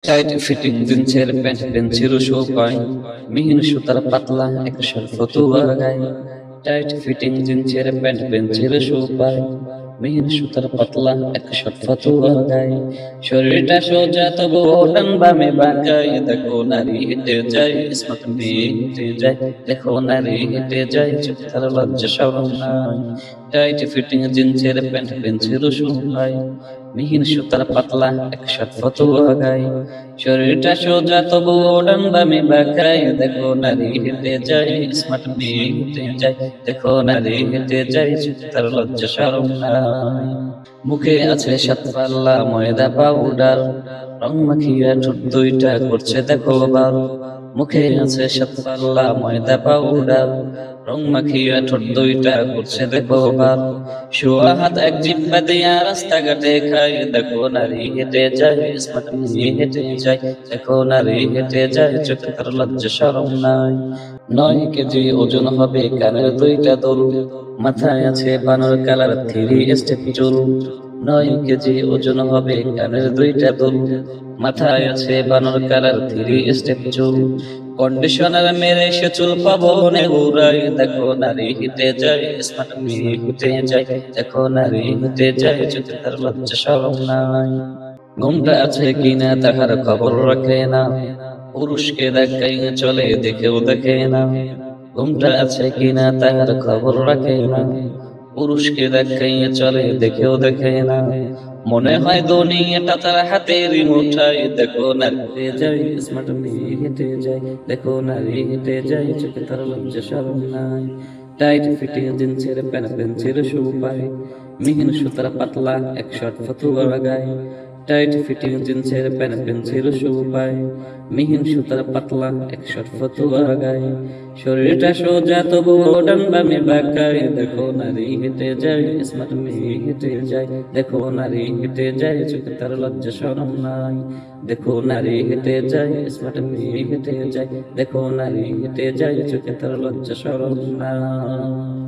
Tight fitting জিন্সের pant pencil show পাই, মিহিন সুতার পাতলা এক শর্ট ফতুয়া গায়ে। টাইট ফিটিং জিন্সের প্যান্ট পেন্সিল শো পাই, মিহিন সুতার পাতলা এক শর্ট ফতুয়া গায়ে। শরীরটা সোজা তবু ডান বামে বাঁকায়, দেখো নারী হেঁটে যায় স্মার্ট মেয়ে হেঁটে যায়, দেখো নারী হেঁটে যায় চোখে তার লজ্জা শরম নাই। টাইট ফিটিং জিন্সের প্যান্ট পেন্সিল শো পাই, মিহিন সুতার পাতলা এক শর্ট ফতুয়া গায়ে। শরীরটা সোজা তবু ডান বামে বাঁকায়, দেখো নারী হেঁটে যায় স্মার্ট মেয়ে হেঁটে যায়, দেখো নারী হেঁটে যায় চোখে তার লজ্জা শরম নাই। মুখে আছে সাত পাল্লা ময়দা পাউডার, রং মাখিয়া ঠোঁট দুইটা করছে দেখো বার। মুখে আছে সাত পাল্লা ময়দা পাউডার, রং মাখিয়া ঠোঁট দুইটা করছে দেখো বার। শোয়া হাত এক জিব্বা দিয়া রাস্তাঘাটে খায়, দেখো নারী হেঁটে যায় স্মার্ট মেয়ে হেঁটে যায়, দেখো নারী হেঁটে যায় চোখে তার লজ্জা শরম নাই। 9 কেজি ওজন হবে কানের দুইটা দোল, মাথায় আছে বানর কালার 3 স্টেপ চুল। 9 কেজি ওজন হবে কানের দুইটা দোল, মাথায় আছে বানর কালার 3 স্টেপ চুল। কন্ডিশনার মেরে সে চুল পাবনে উড়াই, দেখো নারী হেঁটে যায় স্মার্ট মেয়ে হেঁটে যায়, দেখো নারী হেঁটে যায় চোখে তার লজ্জা শরম নাই। ঘুমটা আছে কিনা তাহার খবর রাখে না, পুরুষকে দেখাই চলে দেখেও দেখে না। ঘুমটা আছে কিনা তাহার খবর রাখে না, পুরুষকে দেখাই চলে দেখেও দেখে না। মনে হয় দুনিয়াটা তার হাতেরই মুঠায়, দেখো নারী হেঁটে যায় স্মার্ট মেয়ে হেঁটে যায়, দেখো নারী হেঁটে যায় চোখে তার লজ্জা শরম নাই। টাইট ফিটিং জিন্সের প্যান্ট পেন্সিল শু পায়, মিহিন সুতার পাতলা এক শর্ট ফতুয়া গায়ে। টাইট ফিটিং জিন্সের প্যান্ট পেন্সিল শু পায়, মিহিন সুতার পাতলা এক শর্ট ফতুয়া গায়ে। শরীরটা সোজা তবু ডান বামে বাঁকায়, দেখো নারী হেঁটে যায় স্মার্ট মেয়ে হেঁটে যায়, দেখো নারী হেঁটে যায় চোখে তার লজ্জা শরম নাই। দেখো নারী হেঁটে যায় স্মার্ট মেয়ে হেঁটে যায়, দেখো নারী হেঁটে যায় চোখে তার লজ্জা শরম নাই।